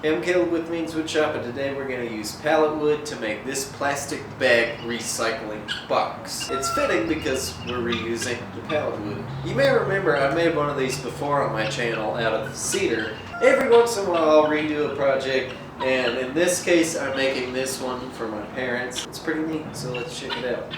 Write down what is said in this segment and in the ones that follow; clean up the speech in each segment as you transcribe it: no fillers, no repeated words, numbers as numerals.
I'm Caleb with Woodshop, and today we're going to use pallet wood to make this plastic bag recycling box. It's fitting because we're reusing the pallet wood. You may remember I made one of these before on my channel out of cedar. Every once in a while I'll redo a project, and in this case I'm making this one for my parents. It's pretty neat, so let's check it out.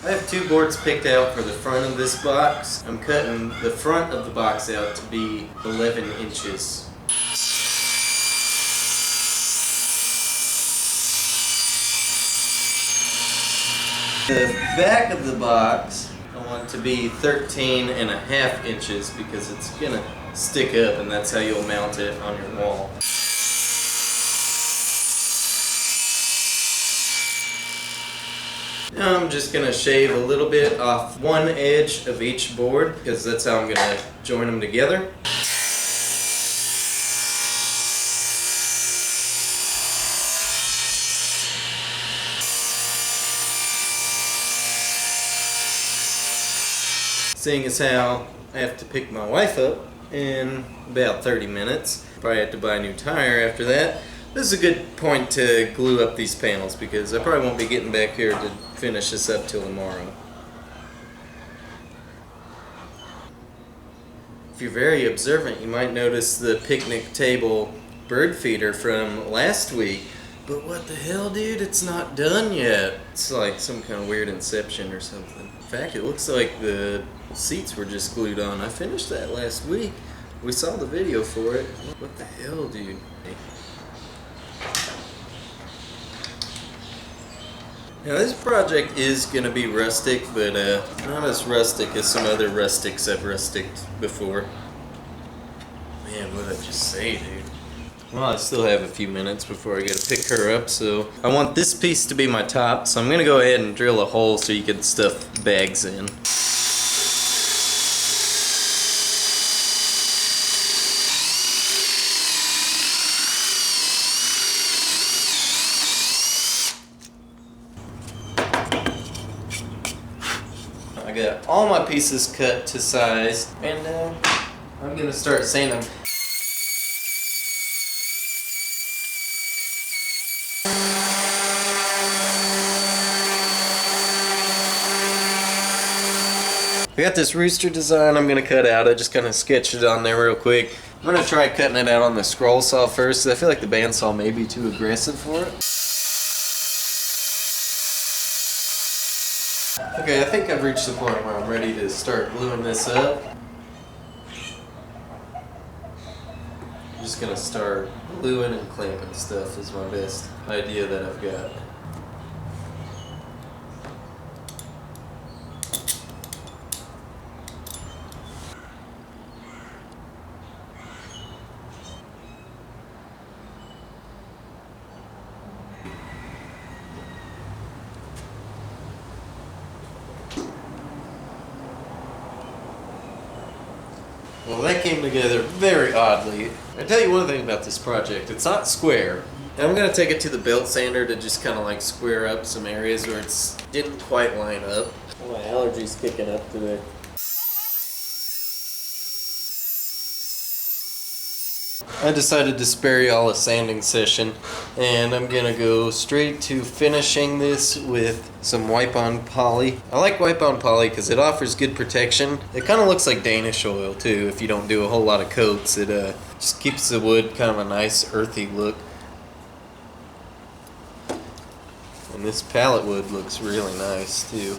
I have two boards picked out for the front of this box. I'm cutting the front of the box out to be 11 inches. The back of the box I want to be 13.5 inches because it's gonna stick up, and that's how you'll mount it on your wall. Now I'm just going to shave a little bit off one edge of each board because that's how I'm going to join them together. Seeing as how I have to pick my wife up in about 30 minutes, probably have to buy a new tire after that. This is a good point to glue up these panels because I probably won't be getting back here to finish this up till tomorrow. If you're very observant, you might notice the picnic table bird feeder from last week. But what the hell, dude? It's not done yet. It's like some kind of weird inception or something. In fact, it looks like the seats were just glued on. I finished that last week. We saw the video for it. What the hell, dude? Now this project is going to be rustic, but not as rustic as some other rustics I've rusticked before. Man, what did I just say, dude? Well, I still have a few minutes before I get to pick her up, so I want this piece to be my top, so I'm going to go ahead and drill a hole so you can stuff bags in. I got all my pieces cut to size, and I'm gonna start sanding them. I got this rooster design I'm gonna cut out. I just kind of sketched it on there real quick. I'm gonna try cutting it out on the scroll saw first. I feel like the bandsaw may be too aggressive for it. Okay, I think I've reached the point where I'm ready to start gluing this up. I'm just gonna start gluing and clamping stuff is my best idea that I've got. Well, that came together very oddly. I tell you one thing about this project, it's not square. And I'm going to take it to the belt sander to just kind of like square up some areas where it didn't quite line up. My allergies kicking up today. I decided to spare y'all a sanding session, and I'm gonna go straight to finishing this with some wipe-on poly. I like wipe-on poly because it offers good protection. It kind of looks like Danish oil too if you don't do a whole lot of coats. It just keeps the wood kind of a nice earthy look. And this pallet wood looks really nice too.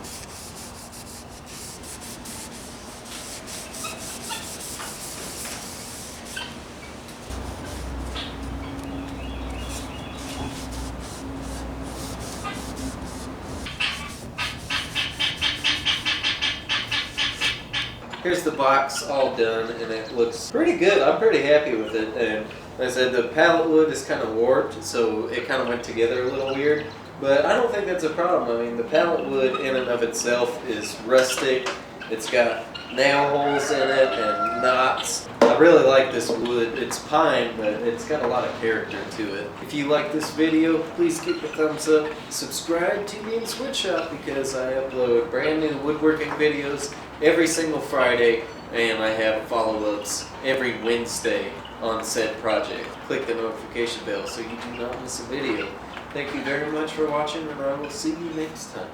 Here's the box all done, and it looks pretty good. I'm pretty happy with it. And as I said, the pallet wood is kind of warped, so it kind of went together a little weird. But I don't think that's a problem. I mean, the pallet wood in and of itself is rustic. It's got nail holes in it and knots. I really like this wood. It's pine, but it's got a lot of character to it. If you like this video, please give it a thumbs up. Subscribe to me in Woodshop because I upload brand new woodworking videos every single Friday and I have follow-ups every Wednesday on said project. Click the notification bell so you do not miss a video. Thank you very much for watching, and I will see you next time.